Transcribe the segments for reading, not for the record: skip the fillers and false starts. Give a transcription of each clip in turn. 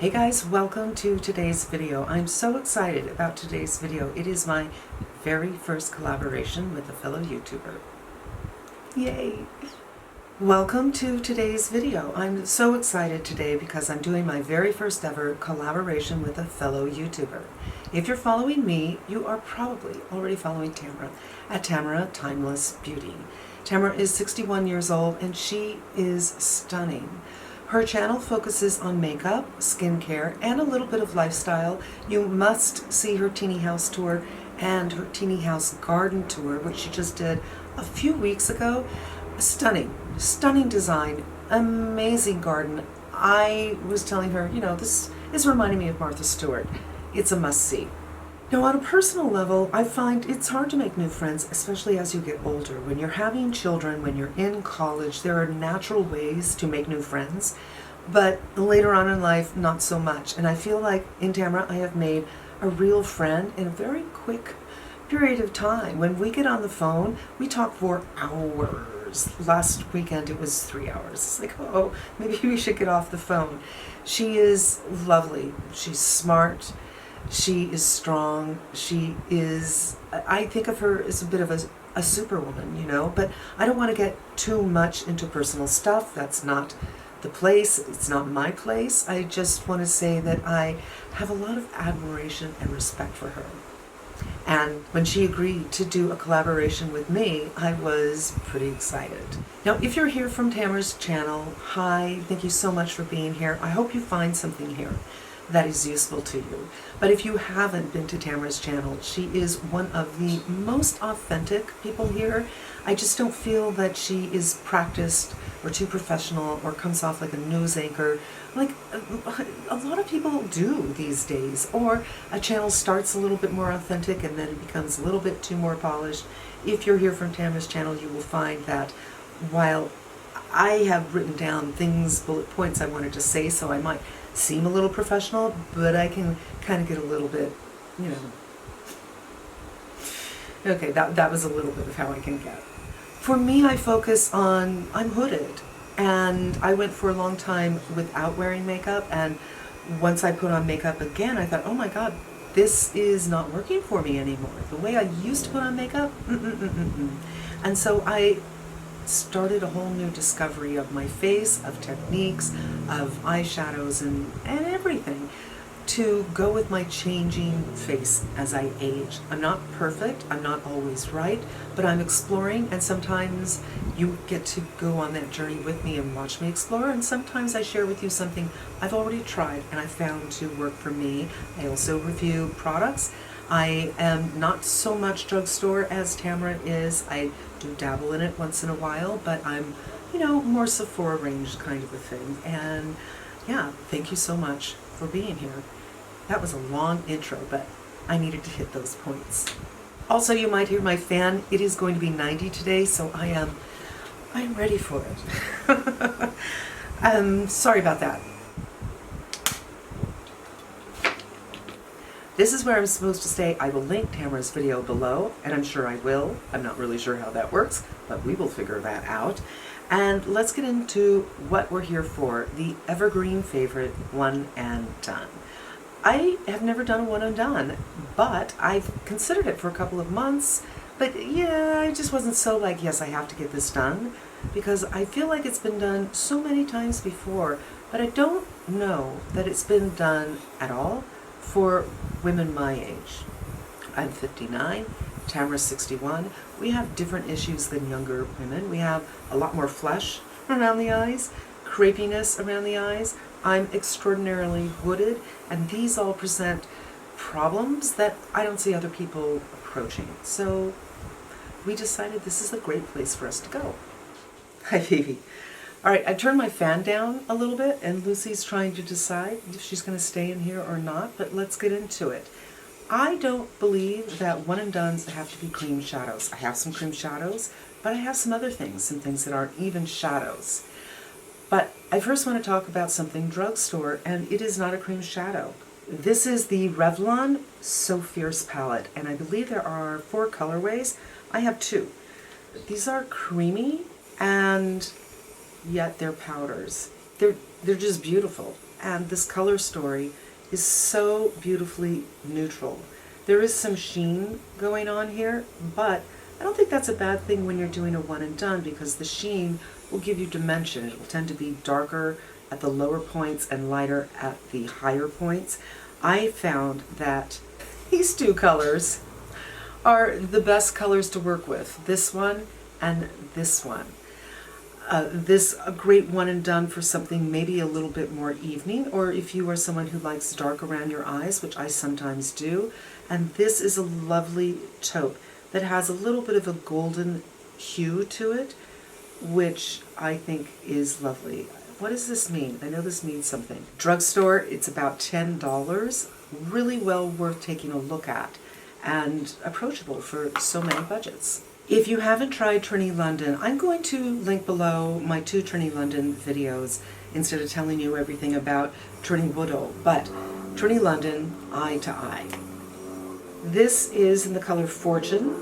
Hey guys, welcome to today's video. I'm so excited about today's video. It is my very first collaboration with a fellow YouTuber. Yay! Welcome to today's video. I'm so excited today because I'm doing my very first ever collaboration with a fellow YouTuber. If you're following me, you are probably already following Tamara at Tamara Timeless Beauty. Tamara is 61 years old and she is stunning. Her channel focuses on makeup, skincare, and a little bit of lifestyle. You must see her teeny house tour and her teeny house garden tour, which she just did a few weeks ago. Stunning, stunning design, amazing garden. I was telling her, this is reminding me of Martha Stewart. It's a must-see. Now, on a personal level, I find it's hard to make new friends, especially as you get older. When you're having children, when you're in college, there are natural ways to make new friends, but later on in life, not so much. And I feel like in Tamara, I have made a real friend in a very quick period of time. When we get on the phone, we talk for hours. Last weekend, it was 3 hours. It's like, oh, maybe we should get off the phone. She is lovely. She's smart. She is strong. She is, I think of her as a bit of a superwoman, but I don't want to get too much into personal stuff. That's not the place. It's not my place. I just want to say that I have a lot of admiration and respect for her. And when she agreed to do a collaboration with me, I was pretty excited. Now, if you're here from Tamara's channel, hi, thank you so much for being here. I hope you find something here that is useful to you. But if you haven't been to Tamara's channel, she is one of the most authentic people here. I just don't feel that she is practiced or too professional or comes off like a news anchor like a lot of people do these days. Or a channel starts a little bit more authentic and then it becomes a little bit too more polished. If you're here from Tamara's channel, you will find that while I have written down things, bullet points I wanted to say, so I might seem a little professional, but I can kind of get a little bit, Okay, that was a little bit of how I can get. For me, I focus on, I'm hooded, and I went for a long time without wearing makeup, and once I put on makeup again, I thought, oh my God, this is not working for me anymore. The way I used to put on makeup, And so I started a whole new discovery of my face, of techniques, of eyeshadows and everything to go with my changing face as I age. I'm not perfect, I'm not always right, but I'm exploring, and sometimes you get to go on that journey with me and watch me explore, and sometimes I share with you something I've already tried and I found to work for me. I also review products. I am not so much drugstore as Tamara is. I do dabble in it once in a while, but I'm, more Sephora range kind of a thing. And yeah, thank you so much for being here. That was a long intro, but I needed to hit those points. Also, you might hear my fan. It is going to be 90 today, so I am ready for it. Sorry about that. This is where I'm supposed to say I will link Tamara's video below, and I'm sure I will. I'm not really sure how that works, but we will figure that out. And let's get into what we're here for, the evergreen favorite one and done. I have never done a one and done, but I've considered it for a couple of months. But yeah, I just wasn't so like, yes, I have to get this done, because I feel like it's been done so many times before, but I don't know that it's been done at all for women my age. I'm 59, Tamara's 61. We have different issues than younger women. We have a lot more flesh around the eyes, crepiness around the eyes. I'm extraordinarily hooded, and these all present problems that I don't see other people approaching. So we decided this is a great place for us to go. Hi, baby. All right, I turned my fan down a little bit, and Lucy's trying to decide if she's going to stay in here or not, but let's get into it. I don't believe that one and dones have to be cream shadows. I have some cream shadows, but I have some other things, some things that aren't even shadows. But I first want to talk about something drugstore, and it is not a cream shadow. This is the Revlon So Fierce palette, and I believe there are 4 colorways. I have 2. These are creamy, and yet they're powders. They're just beautiful. and this color story is so beautifully neutral. There is some sheen going on here, but I don't think that's a bad thing when you're doing a one and done, because the sheen will give you dimension. It will tend to be darker at the lower points and lighter at the higher points. I found that these two colors are the best colors to work with. This one and this one. This a great one and done for something maybe a little bit more evening, or if you are someone who likes dark around your eyes, which I sometimes do. And this is a lovely taupe that has a little bit of a golden hue to it, which I think is lovely. What does this mean? I know this means something. Drugstore, it's about $10. Really well worth taking a look at, and approachable for so many budgets. If you haven't tried Trinny London, I'm going to link below my 2 Trinny London videos instead of telling you everything about Trinny Woodall. But Trinny London, Eye to Eye. This is in the color Fortune,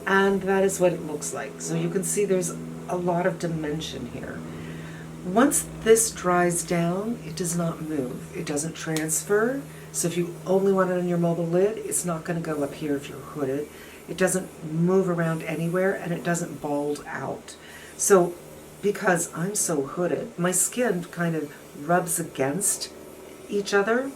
and that is what it looks like. So you can see there's a lot of dimension here. Once this dries down, it does not move. It doesn't transfer. So if you only want it on your mobile lid, it's not going to go up here if you're hooded. It doesn't move around anywhere, and it doesn't bald out. So because I'm so hooded, my skin kind of rubs against each other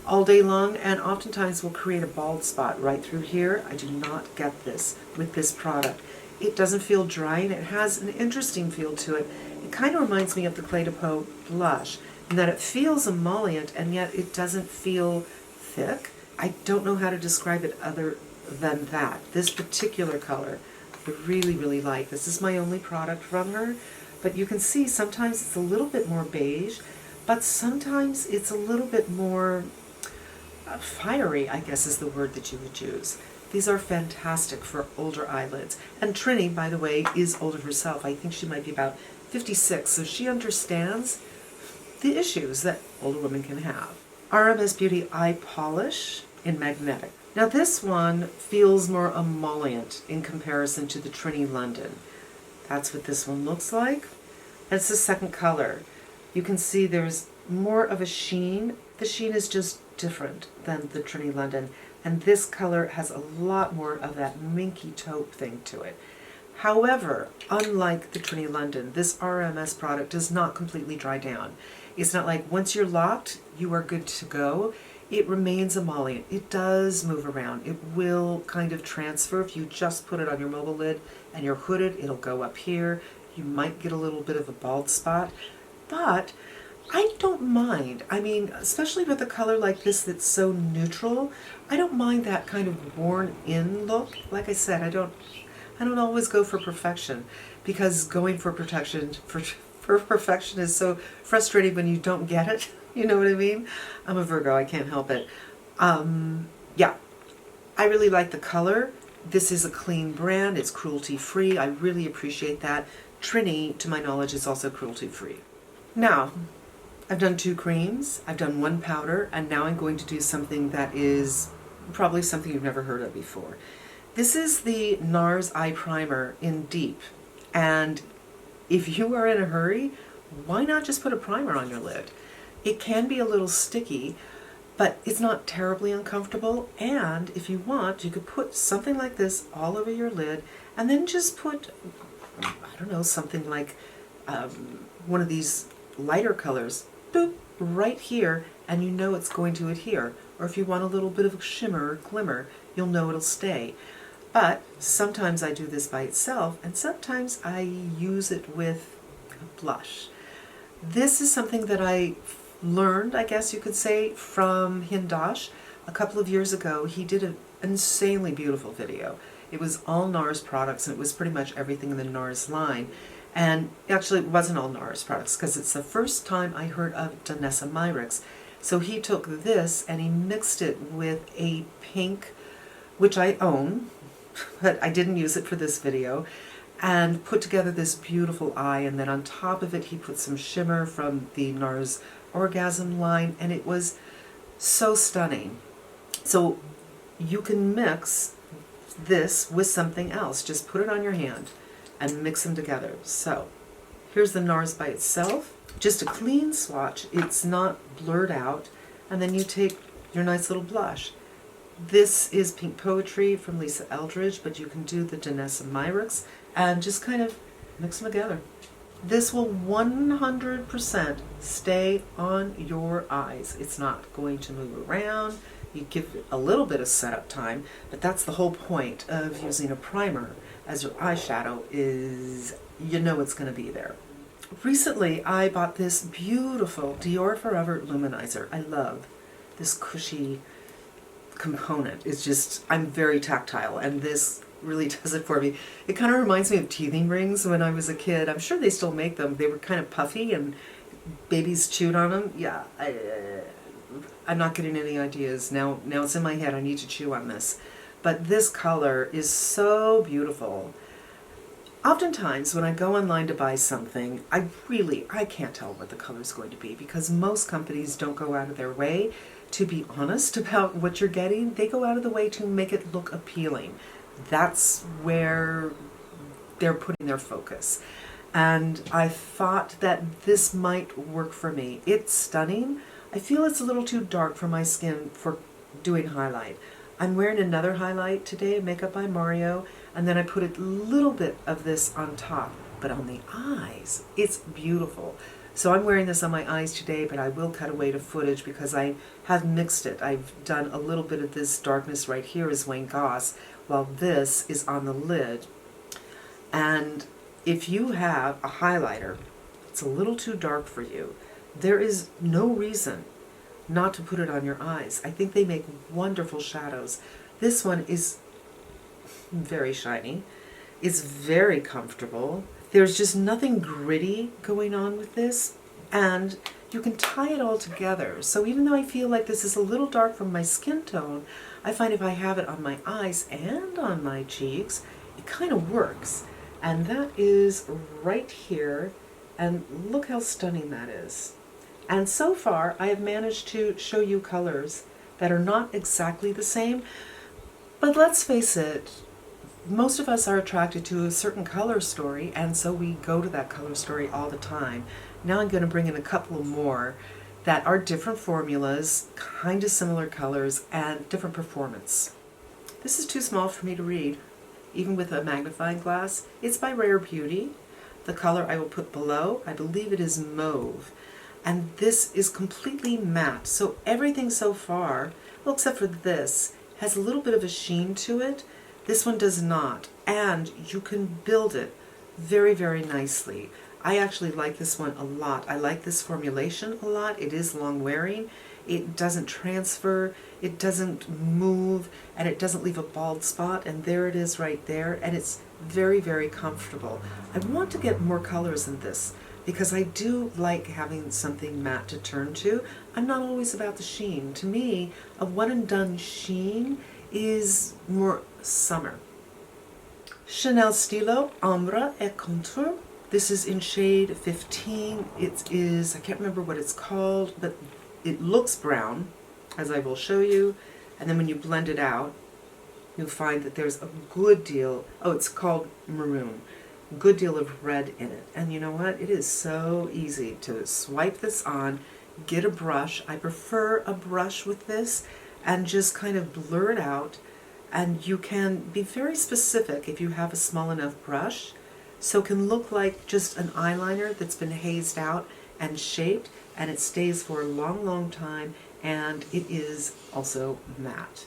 all day long, and oftentimes will create a bald spot right through here. I do not get this with this product. It doesn't feel dry, and it has an interesting feel to it. It kind of reminds me of the Clé de Peau blush, in that it feels emollient, and yet it doesn't feel thick. I don't know how to describe it other than that. This particular color, I really, really like. This is my only product from her, but you can see sometimes it's a little bit more beige, but sometimes it's a little bit more fiery, I guess is the word that you would use. These are fantastic for older eyelids. And Trinny, by the way, is older herself. I think she might be about 56, so she understands the issues that older women can have. RMS Beauty Eye Polish in Magnetic. Now this one feels more emollient in comparison to the Trinny London. That's what this one looks like. It's the second color. You can see there's more of a sheen. The sheen is just different than the Trinny London, and this color has a lot more of that minky taupe thing to it. However, unlike the Trinny London, this RMS product does not completely dry down. It's not like once you're locked, you are good to go. It remains emollient. It does move around. It will kind of transfer. If you just put it on your mobile lid and you're hooded, it'll go up here. You might get a little bit of a bald spot, but I don't mind. I mean, especially with a color like this that's so neutral, I don't mind that kind of worn-in look. Like I said, I don't always go for perfection, because going for perfection is so frustrating when you don't get it. You know what I mean? I'm a Virgo, I can't help it. Yeah, I really like the color. This is a clean brand, it's cruelty-free. I really appreciate that. Trinny, to my knowledge, is also cruelty-free. Now, I've done 2 creams, I've done 1 powder, and now I'm going to do something that is probably something you've never heard of before. This is the NARS Eye Primer in Deep, and if you are in a hurry, why not just put a primer on your lid? It can be a little sticky, but it's not terribly uncomfortable, and if you want, you could put something like this all over your lid, and then just put, I don't know, something like one of these lighter colors, boop, right here, and you know it's going to adhere. Or if you want a little bit of shimmer or glimmer, you'll know it'll stay. But sometimes I do this by itself, and sometimes I use it with a blush. This is something that I learned, I guess you could say, from Hindash. A couple of years ago, he did an insanely beautiful video. It was all NARS products, and it was pretty much everything in the NARS line. And actually, it wasn't all NARS products, because it's the first time I heard of Danessa Myricks. So he took this and he mixed it with a pink, which I own, but I didn't use it for this video, and put together this beautiful eye, and then on top of it he put some shimmer from the NARS Orgasm line, and it was so stunning. So you can mix this with something else. Just put it on your hand and mix them together. So here's the NARS by itself. Just a clean swatch. It's not blurred out. And then you take your nice little blush. This is Pink Poetry from Lisa Eldridge, but you can do the Danessa Myricks and just kind of mix them together. This will 100% stay on your eyes. It's not going to move around. You give it a little bit of setup time, but that's the whole point of using a primer as your eyeshadow is you know it's going to be there. Recently, I bought this beautiful Dior Forever Luminizer. I love this cushy component. It's just, I'm very tactile, and this really does it for me. It kind of reminds me of teething rings when I was a kid. I'm sure they still make them. They were kind of puffy and babies chewed on them. Yeah, I'm not getting any ideas. Now it's in my head. I need to chew on this. But this color is so beautiful. Oftentimes when I go online to buy something, I can't tell what the color is going to be because most companies don't go out of their way to be honest about what you're getting. They go out of the way to make it look appealing. That's where they're putting their focus. And I thought that this might work for me. It's stunning. I feel it's a little too dark for my skin for doing highlight. I'm wearing another highlight today, Makeup by Mario, and then I put a little bit of this on top. But on the eyes, it's beautiful. So I'm wearing this on my eyes today, but I will cut away to footage because I have mixed it. I've done a little bit of this darkness right here is Wayne Goss, while this is on the lid. And if you have a highlighter, it's a little too dark for you, there is no reason not to put it on your eyes. I think they make wonderful shadows. This one is very shiny. It's very comfortable. There's just nothing gritty going on with this, and you can tie it all together. So even though I feel like this is a little dark from my skin tone, I find if I have it on my eyes and on my cheeks, it kind of works. And that is right here, and look how stunning that is. And so far, I have managed to show you colors that are not exactly the same, but let's face it, most of us are attracted to a certain color story, and so we go to that color story all the time. Now I'm going to bring in a couple more that are different formulas, kind of similar colors, and different performance. This is too small for me to read, even with a magnifying glass. It's by Rare Beauty. The color I will put below, I believe it is mauve. And this is completely matte, so everything so far, well except for this, has a little bit of a sheen to it. This one does not, and you can build it very, very nicely. I actually like this one a lot. I like this formulation a lot. It is long wearing. It doesn't transfer, it doesn't move, and it doesn't leave a bald spot, and there it is right there, and it's very, very comfortable. I want to get more colors in this because I do like having something matte to turn to. I'm not always about the sheen. To me, a one and done sheen is more summer. Chanel Stilo Ombre et Contour. This is in shade 15. It is, I can't remember what it's called, but it looks brown, as I will show you. And then when you blend it out, you'll find that there's a good deal, oh, it's called maroon, good deal of red in it. And you know what? It is so easy to swipe this on, get a brush. I prefer a brush with this, and just kind of blur it out. And you can be very specific if you have a small enough brush, so it can look like just an eyeliner that's been hazed out and shaped, and it stays for a long, long time, and it is also matte.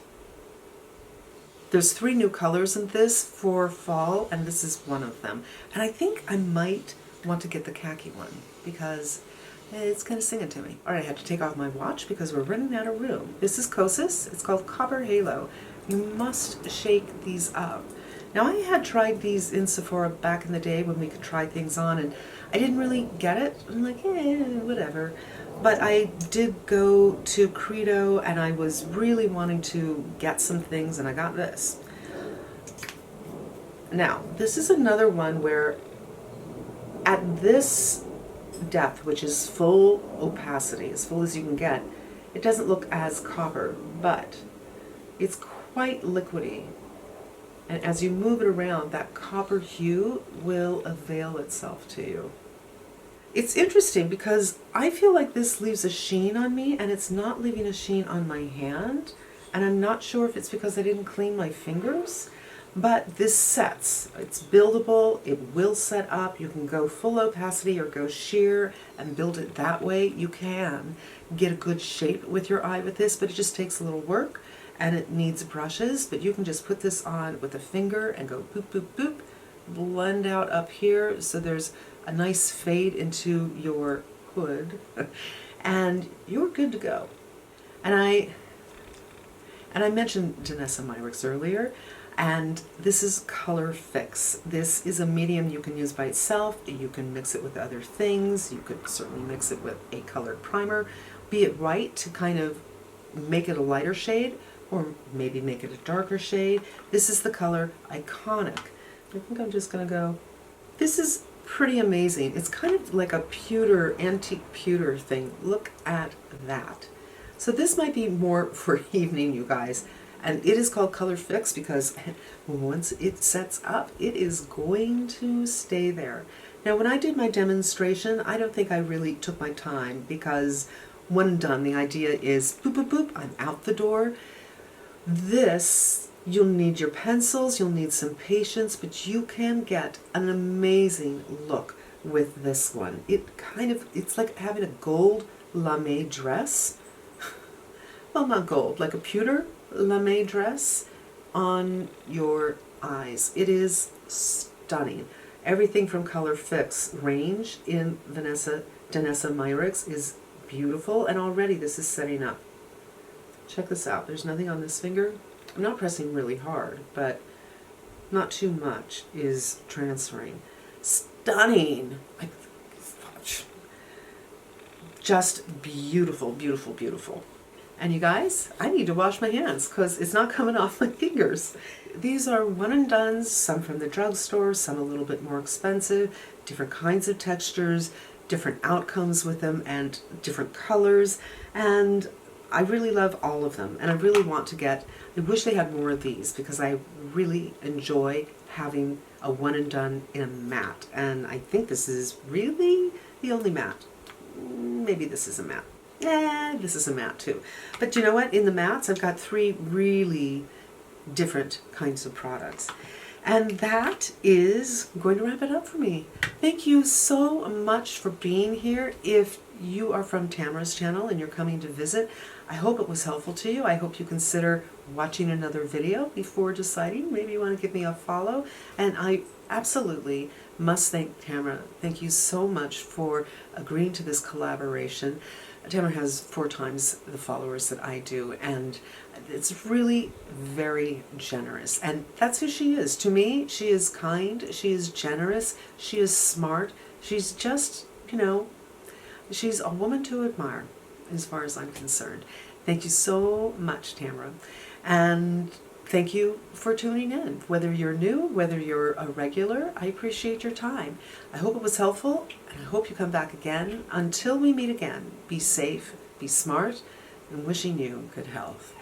There's 3 new colors in this for fall, and this is one of them. And I think I might want to get the khaki one because it's kind of singing to me. All right, I have to take off my watch because we're running out of room. This is Kosas. It's called Copper Halo. You must shake these up. Now, I had tried these in Sephora back in the day when we could try things on, and I didn't really get it. I'm like, whatever. But I did go to Credo, and I was really wanting to get some things, and I got this. Now, this is another one where at this depth, which is full opacity, as full as you can get, it doesn't look as copper, but it's quite liquidy. And as you move it around, that copper hue will avail itself to you. it's interesting because I feel like this leaves a sheen on me and it's not leaving a sheen on my hand. And I'm not sure if it's because I didn't clean my fingers, but this sets. It's buildable, it will set up. You can go full opacity or go sheer and build it that way. You can get a good shape with your eye with this, but it just takes a little work and it needs brushes. But you can just put this on with a finger and go boop, boop, boop, blend out up here so there's a nice fade into your hood and you're good to go. And I mentioned Done Eyeshadows earlier, and this is Color Fix. This is a medium you can use by itself. You can mix it with other things. You could certainly mix it with a colored primer, be it right to kind of make it a lighter shade or maybe make it a darker shade. This is the color Iconic. I think I'm just going to go. This is pretty amazing. It's kind of like a pewter, antique pewter thing. Look at that. So this might be more for evening, you guys. And it is called Color Fix because once it sets up, it is going to stay there. Now, when I did my demonstration, I don't think I really took my time because one and done, the idea is boop, boop, boop, I'm out the door. This, you'll need your pencils, you'll need some patience, but you can get an amazing look with this one. It's like having a gold lame dress. Well, not gold, like a pewter lame dress on your eyes. It is stunning. Everything from Color Fix range in Done Eyeshadows is beautiful, and already this is setting up. Check this out. There's nothing on this finger. I'm not pressing really hard, but not too much is transferring. Stunning. Just beautiful, beautiful, beautiful. And you guys, I need to wash my hands because it's not coming off my fingers. These are one and dones, some from the drugstore, some a little bit more expensive, different kinds of textures, different outcomes with them, and different colors. And I really love all of them. And I really want to get, I wish they had more of these because I really enjoy having a one and done in a matte. And I think this is really the only matte. Maybe this is a matte. This is a matte too. But you know what? In the mattes, I've got 3 really different kinds of products. And that is going to wrap it up for me. Thank you so much for being here. If you are from Tamara's channel and you're coming to visit, I hope it was helpful to you. I hope you consider watching another video before deciding. Maybe you want to give me a follow. And I absolutely must thank Tamara. Thank you so much for agreeing to this collaboration. Tamara has 4 times the followers that I do, and it's really very generous. And that's who she is. To me, she is kind, she is generous, she is smart. She's just, you know, she's a woman to admire as far as I'm concerned. Thank you so much, Tamara. And thank you for tuning in. Whether you're new, whether you're a regular, I appreciate your time. I hope it was helpful, and I hope you come back again. Until we meet again, be safe, be smart, and wishing you good health.